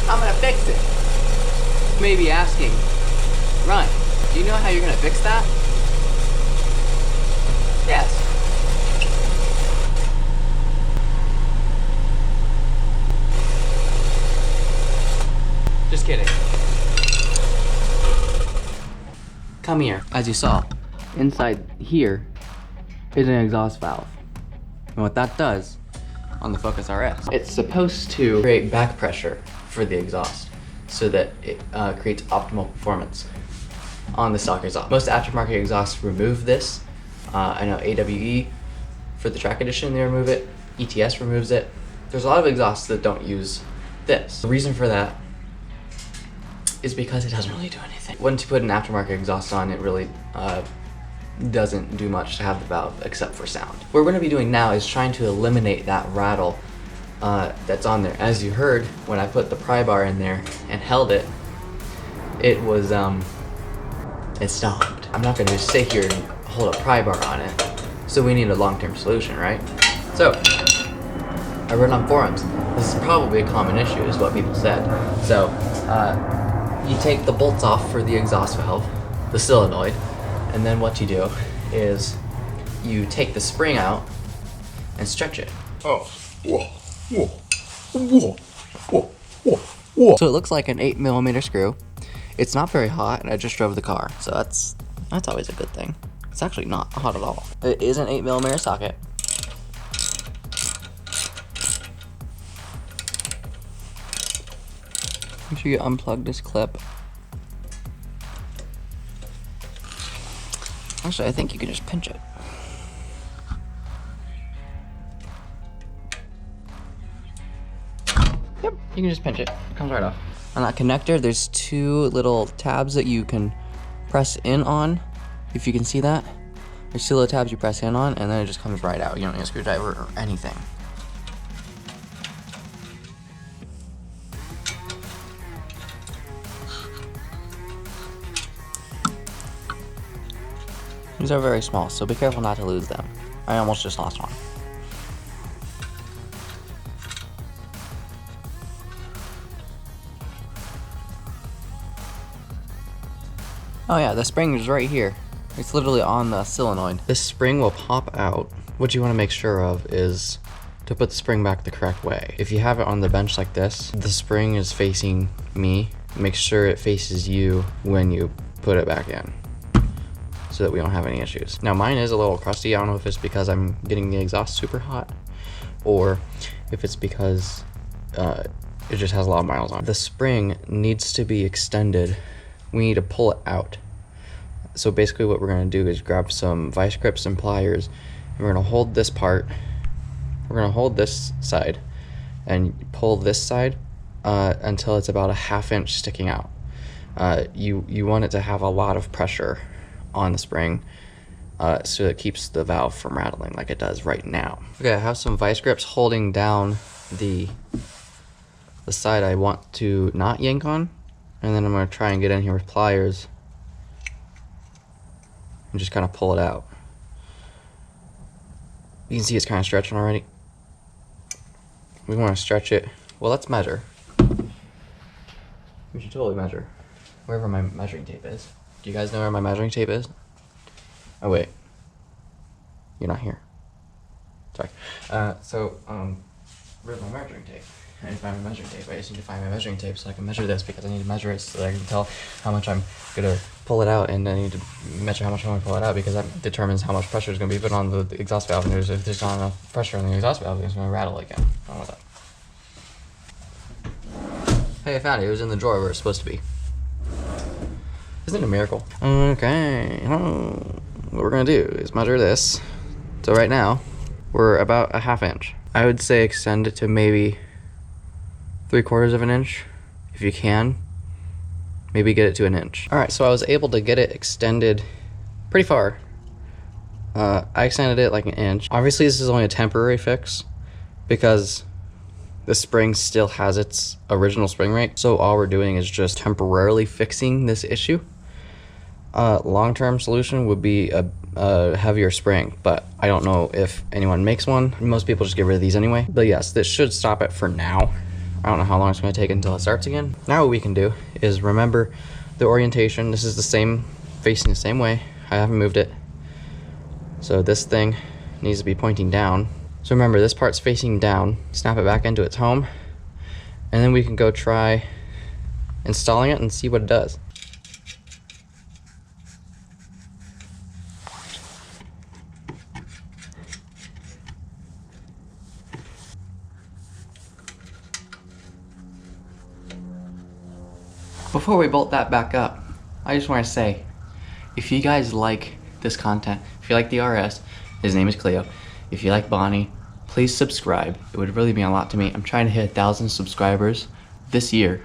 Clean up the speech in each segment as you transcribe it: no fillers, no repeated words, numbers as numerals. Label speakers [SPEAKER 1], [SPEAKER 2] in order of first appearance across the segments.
[SPEAKER 1] I'm gonna fix it. You may be asking, Ryan, do you know how you're gonna fix that? Yes. Just kidding. Come here. As you saw, inside here is an exhaust valve. And what that does on the Focus RS, it's supposed to create back pressure for the exhaust so that it creates optimal performance on the stock exhaust. Most aftermarket exhausts remove this. I know AWE for the track edition, they remove it. ETS removes it. There's a lot of exhausts that don't use this. The reason for that is because it doesn't really do anything. Once you put an aftermarket exhaust on, it really doesn't do much to have the valve except for sound. What we're going to be doing now is trying to eliminate that rattle that's on there. As you heard, when I put the pry bar in there and held it, it was, it stopped. I'm not going to just sit here and hold a pry bar on it. So we need a long-term solution, right? So, I read on forums, this is probably a common issue is what people said. So, you take the bolts off for the exhaust valve, the solenoid, and then what you do is you take the spring out and stretch it.
[SPEAKER 2] Oh, whoa, whoa, whoa, whoa, whoa, whoa.
[SPEAKER 1] So it looks like an 8mm screw. It's not very hot, and I just drove the car, so that's always a good thing. It's actually not hot at all. It is an 8mm socket. Make sure you unplug this clip. Actually, I think you can just pinch it. Yep, you can just pinch it. It comes right off. On that connector, there's two little tabs that you can press in on. If you can see that. There's two little tabs you press in on, and then it just comes right out. You don't need a screwdriver or anything. These are very small, so be careful not to lose them. I almost just lost one. Oh yeah, the spring is right here. It's literally on the solenoid. This spring will pop out. What you want to make sure of is to put the spring back the correct way. If you have it on the bench like this, the spring is facing me. Make sure it faces you when you put it back in, so that we don't have any issues. Now mine is a little crusty. I don't know if it's because I'm getting the exhaust super hot or if it's because it just has a lot of miles on it. The spring needs to be extended. We need to pull it out. So basically what we're gonna do is grab some vice grips and pliers, and we're gonna hold this part. We're gonna hold this side and pull this side until it's about a 1/2 inch sticking out. You want it to have a lot of pressure on the spring so it keeps the valve from rattling like it does right now. Okay, I have some vice grips holding down the side I want to not yank on, and then I'm going to try and get in here with pliers and just kind of pull it out. You can see it's kind of stretching already. We want to stretch it. Well, let's measure. We should totally measure wherever my measuring tape is. Do you guys know where my measuring tape is? Oh wait, you're not here. Sorry. Where's my measuring tape? I need to find my measuring tape. I just need to find my measuring tape so I can measure this, because I need to measure it so that I can tell how much I'm gonna pull it out, and I need to measure how much I'm gonna pull it out, because that determines how much pressure is gonna be put on the exhaust valve. And if there's not enough pressure on the exhaust valve, it's gonna rattle again. I don't want that. Hey, I found it. It was in the drawer where it's supposed to be. Isn't it a miracle? Okay, what we're gonna do is measure this. So right now, we're about a 1/2 inch. I would say extend it to maybe 3/4 of an inch, if you can. Maybe get it to 1 inch. All right, so I was able to get it extended pretty far. I extended it like 1 inch. Obviously, this is only a temporary fix because the spring still has its original spring rate. So all we're doing is just temporarily fixing this issue. Long-term solution would be a heavier spring, but I don't know if anyone makes one. Most people just get rid of these anyway. But yes, this should stop it for now. I don't know how long it's going to take until it starts again. Now what we can do is remember the orientation. This is the same, facing the same way. I haven't moved it. So this thing needs to be pointing down. So remember, this part's facing down. Snap it back into its home, and then we can go try installing it and see what it does. Before we bolt that back up, I just want to say, if you guys like this content, if you like the RS, his name is Cleo, if you like Bonnie, please subscribe. It would really mean a lot to me. I'm trying to hit 1,000 subscribers this year.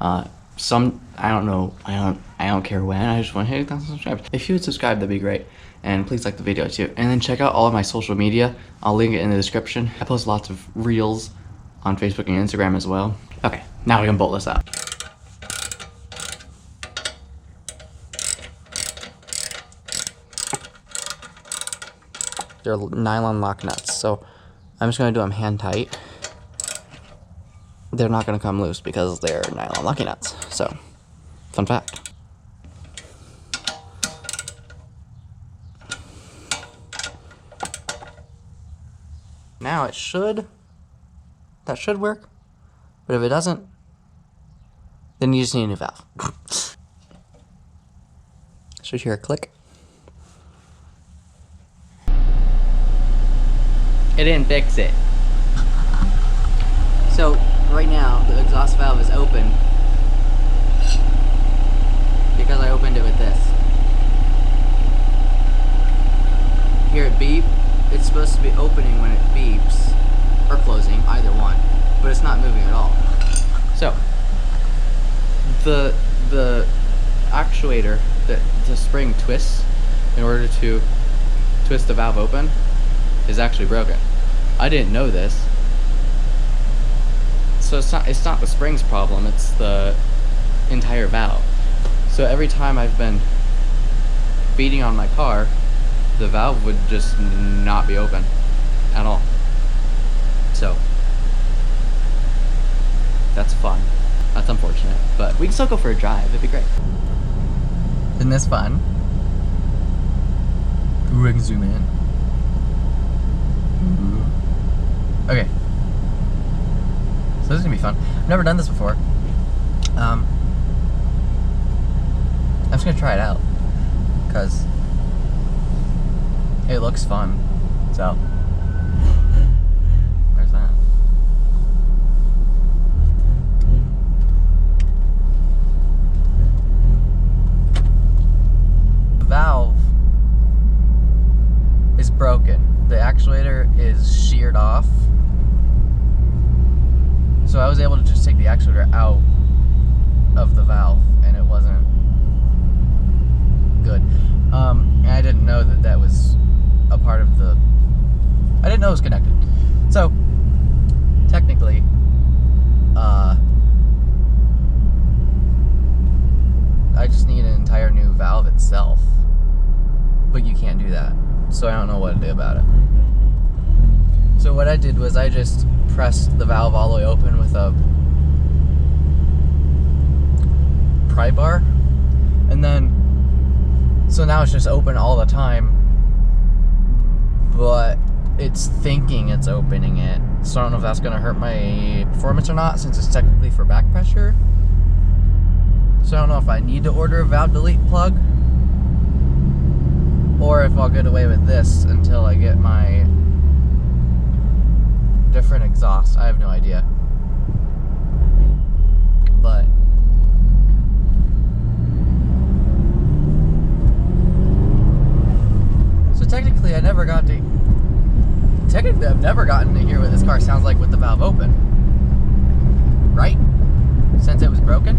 [SPEAKER 1] I don't know, I don't care when, I just want to hit 1,000 subscribers. If you would subscribe, that'd be great. And please like the video too. And then check out all of my social media. I'll link it in the description. I post lots of reels on Facebook and Instagram as well. Okay, now we can bolt this up. They're nylon lock nuts, so I'm just gonna do them hand tight. They're not gonna come loose because they're nylon locking nuts. So, fun fact. Now that should work, but if it doesn't, then you just need a new valve. Should hear a click. It didn't fix it. So right now the exhaust valve is open because I opened it with this. Hear it beep. It's supposed to be opening when it beeps, or closing, either one, but it's not moving at all. So the actuator that the spring twists in order to twist the valve open is actually broken. I didn't know this. So it's not the spring's problem, it's the entire valve. So every time I've been beating on my car, the valve would just not be open at all. So that's fun. That's unfortunate, but we can still go for a drive. It'd be great. Isn't this fun? Ooh, I can zoom in. Okay, so this is gonna be fun. I've never done this before. I'm just gonna try it out because it looks fun. So there's that. The valve is broken. The actuator is sheared off. So I was able to just take the actuator out of the valve and it wasn't good. And I didn't know that that was a part of the... I didn't know it was connected. So, technically, I just need an entire new valve itself. But you can't do that. So I don't know what to do about it. So what I did was I just pressed the valve all the way open with a pry bar, and then so now it's just open all the time, but it's thinking it's opening it. So I don't know if that's gonna hurt my performance or not, since it's technically for back pressure. So I don't know if I need to order a valve delete plug or if I'll get away with this until I get my different exhaust. I have no idea. But so technically I've never gotten to hear what this car sounds like with the valve open. Right? Since it was broken.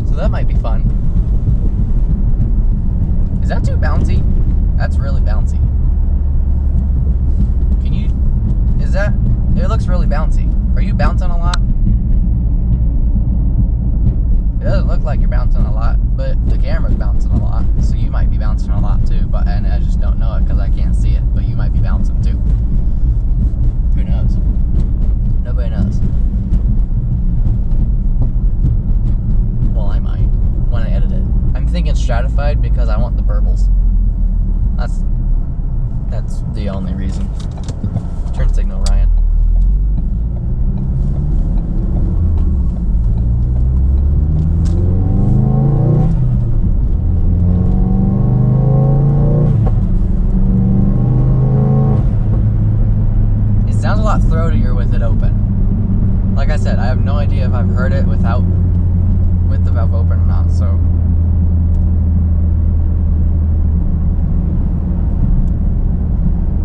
[SPEAKER 1] So that might be fun. Is that too bouncy? That's really bouncy. Can you... Is that... It looks really bouncy. Are you bouncing a lot? It doesn't look like you're bouncing a lot, but the camera's bouncing a lot, so you might be bouncing a lot too, and I just don't know it because I can't see it, but you might be bouncing too. knows. Nobody knows. Well, I might when I edit it. I'm thinking stratified because I want the burbles. That's the only reason. Turn signal, Ryan. It sounds a lot throatier with it open. Like I said, I have no idea if I've heard it with the valve open or not, so.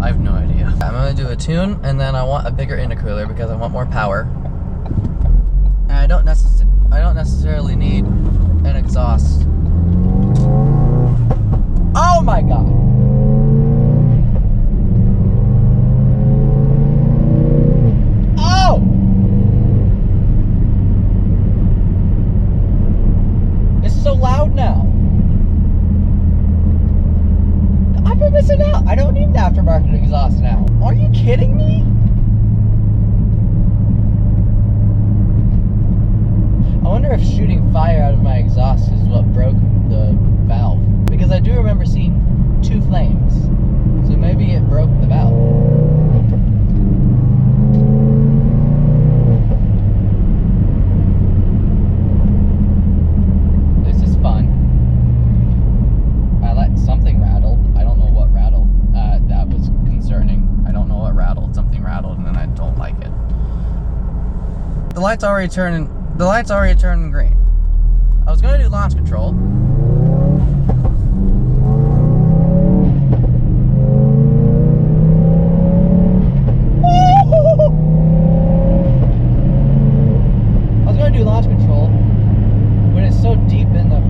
[SPEAKER 1] I have no idea. I'm gonna do a tune, and then I want a bigger intercooler because I want more power. And I don't necessarily need an exhaust. Oh my god! Oh! It's so loud now. I've been missing out. I don't need an aftermarket exhaust now. Are you kidding me? I wonder if shooting fire out of my exhaust is what broke the valve. Because I do remember seeing 2 flames. So maybe it broke the valve. This is fun. I let something rattled. I don't know what rattled. That was concerning. I don't know what rattled. Something rattled, and then I don't like it. The light's already turning green. I was gonna do launch control. But it's so deep in the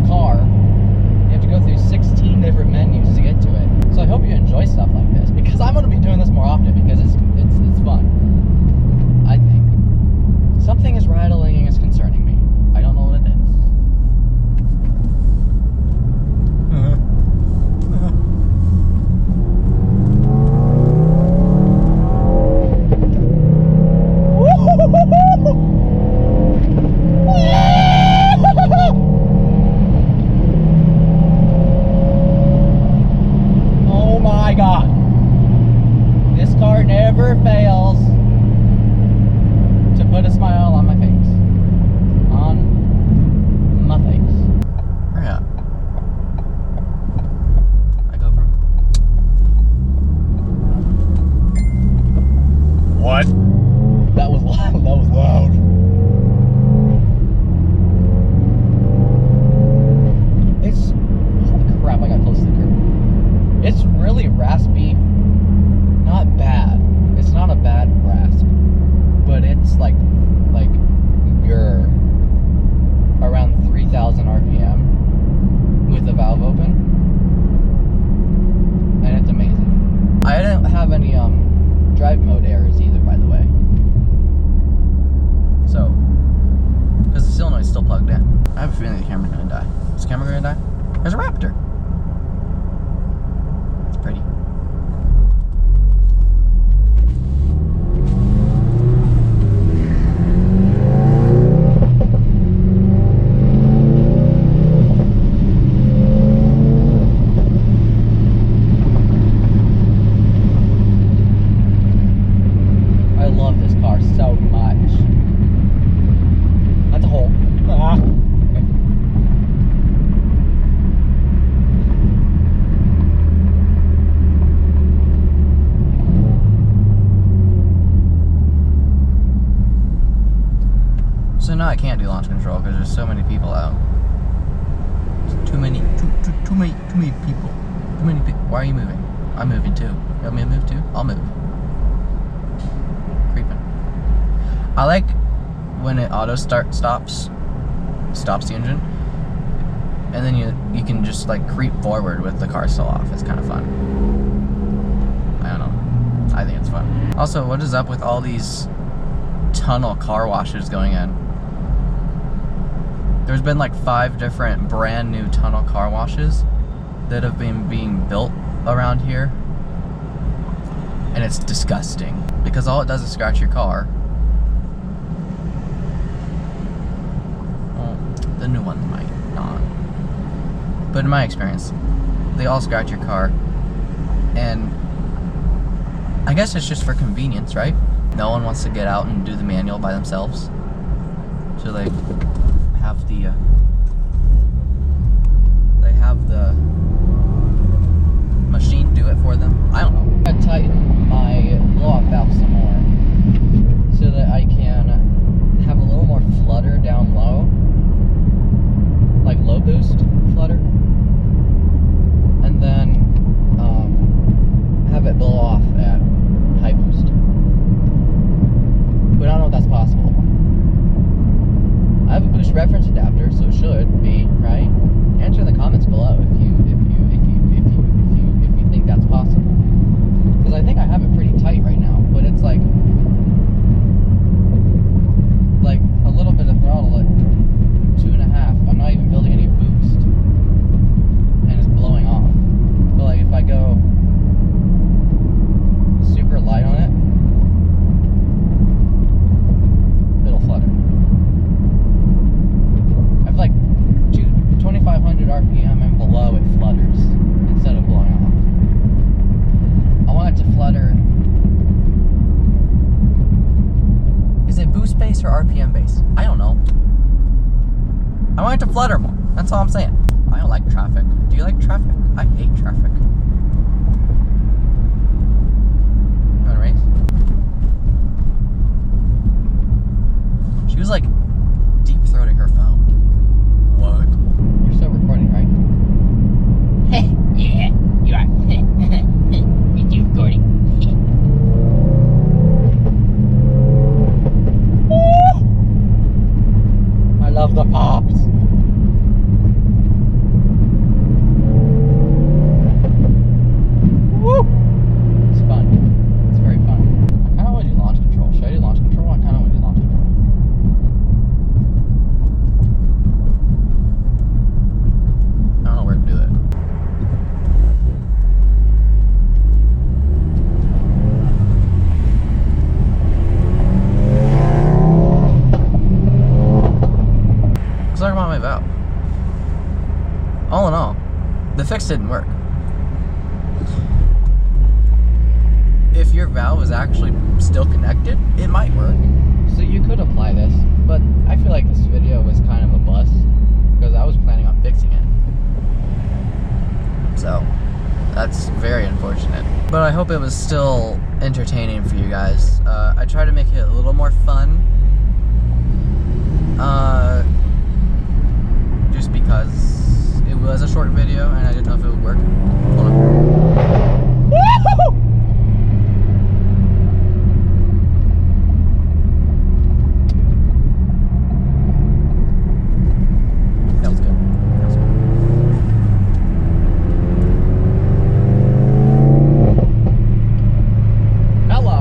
[SPEAKER 1] car, you have to go through 16 different menus to get to it. So I hope you enjoy stuff like this, because I'm gonna be doing this more often because it's fun. I think something is rattling and it's concerning me. I don't know what it is. Oh my god. This car never fails to put a smile on my face. On my face. Hurry up. I go from...
[SPEAKER 2] What?
[SPEAKER 1] That was loud. That was loud. It's... Holy crap, I got close to the curb. It's really raspy. Not bad. It's not a bad rasp. But it's like you're around 3,000 RPM with the valve open. And it's amazing. I didn't have any drive mode errors either, by the way. So, because the solenoid's still plugged in. I have a feeling the camera's gonna die. Is the camera gonna die? There's a Raptor. It's pretty. I love this car so much. That's a hole. Ah. Okay. So now I can't do launch control because there's so many people out. There's too many people. Too many people. Why are you moving? I'm moving too. You want me to move too? I'll move. Creeping. I like when it auto stops the engine, and then you can just like creep forward with the car still off. It's kind of fun. I don't know. I think it's fun. Also, what is up with all these tunnel car washes going in? There's been like 5 different brand new tunnel car washes that have been being built around here. and it's disgusting because all it does is scratch your car. Well, the new ones might not, but in my experience, they all scratch your car, and I guess it's just for convenience, right? No one wants to get out and do the manual by themselves, so they have the machine do it for them. I don't know. I'm gonna tighten my blow-off valve some more so that I can have a little more flutter down low, like low boost flutter, and then have it blow off at high boost. But I don't know if that's possible. I have a boost reference adapter, so it should be, right? Answer in the comments below if you think that's possible. Because I think I have it pretty tight right now, but it's like a little bit of throttle at 2.5. I'm not even building any boost, and it's blowing off. But like if I go super light on it, it'll flutter. I've like 2,500 RPM and below it flutters instead of blowing off. I want it to flutter. Is it boost based or RPM based? I don't know. I want it to flutter more. That's all I'm saying. I don't like traffic. Do you like traffic? I hate traffic. You wanna race? She was like deep throating her phone. What? You're still recording, right?
[SPEAKER 3] Yeah, you are. It's you recording.
[SPEAKER 1] I love the pops. Woo! It's fun. It's very fun. I kind of want to do launch control. Should I do launch control? I kind of want to do launch control. I don't know where to do it. Let's talk about my valve. All in all, the fix didn't work. If your valve is actually still connected, it might work. So you could apply this, but I feel like this video was kind of a bust because I was planning on fixing it. So that's very unfortunate. But I hope it was still entertaining for you guys. I tried to make it a little more fun. Just because it was a short video and I didn't know if it would work. Hold on. Woo-hoo! That was good. That was good. Hello.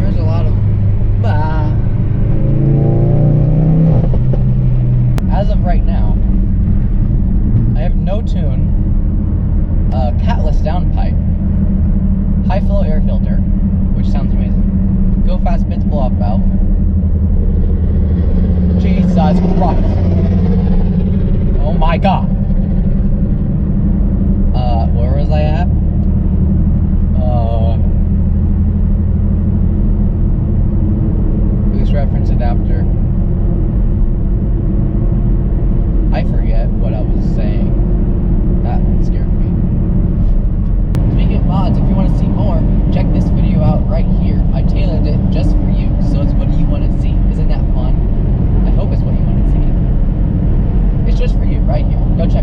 [SPEAKER 1] There's a lot of as of right now, I have no tune, catless downpipe, high flow air filter, which sounds amazing, go fast bits blow off valve. Jesus Christ. Oh my god. Where was I at? Boost reference adapter. I forget what I was saying. That scared me. Speaking of mods, if you want to see more, check this video out right here. I tailored it just for you, so it's what you want to see. Isn't that fun? I hope it's what you want to see. It's just for you, right here. Go check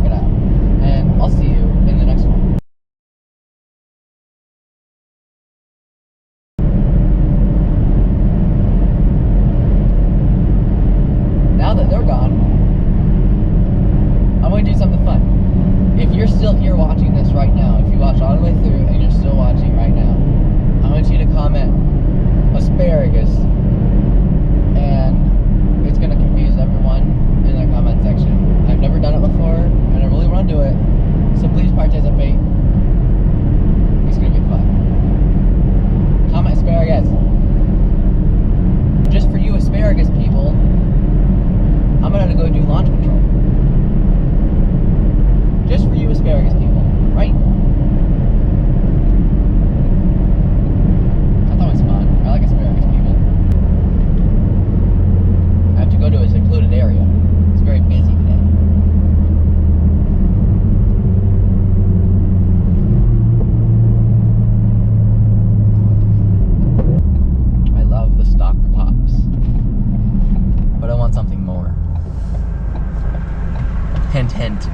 [SPEAKER 1] hint.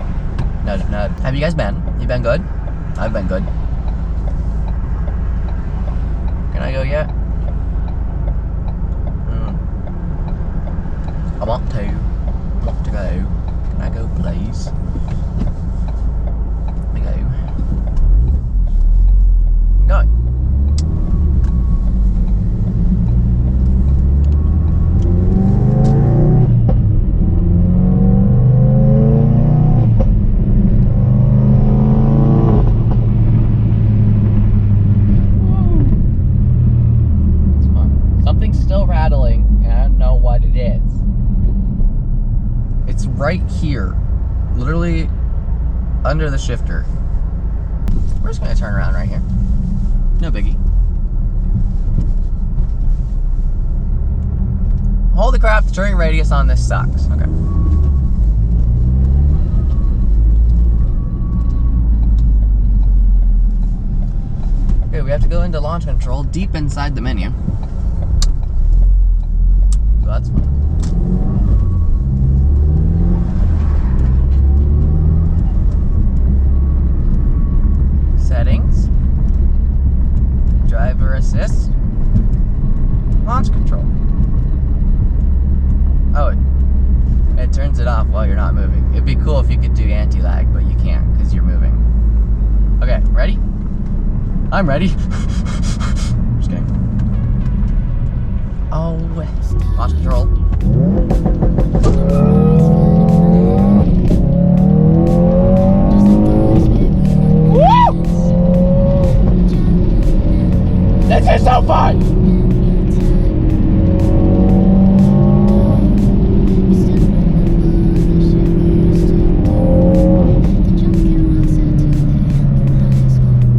[SPEAKER 1] Nudge, nudge. Have you guys been? You been good? I've been good. Can I go yet? I want to. I want to go. Can I go, please? Let me go. I'm going. It's fun. Something's still rattling, and I don't know what it is. It's right here, literally under the shifter. We're just gonna turn around right here. No biggie. Holy crap, the turning radius on this sucks. Okay. Okay, we have to go into launch control deep inside the menu. So that's fun. Settings, driver assist, launch control. Oh, it turns it off while you're not moving. It'd be cool if you could do anti-lag, but you can't because you're moving. Okay, ready? I'm ready. Just kidding. Oh, launch control.
[SPEAKER 2] This is so fun!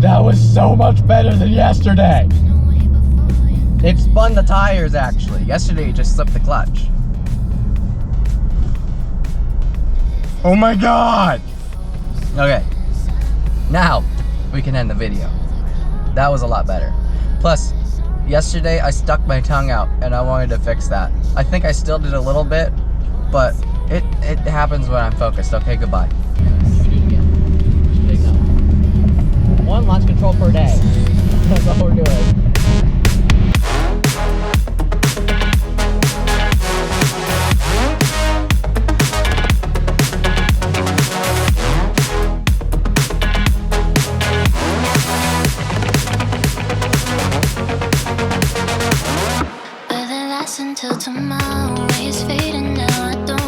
[SPEAKER 2] That was so much better than yesterday!
[SPEAKER 1] It spun the tires actually. Yesterday it just slipped the clutch.
[SPEAKER 2] Oh my god!
[SPEAKER 1] Okay, now we can end the video. That was a lot better. Plus, yesterday I stuck my tongue out and I wanted to fix that. I think I still did a little bit, but it happens when I'm focused. Okay, goodbye.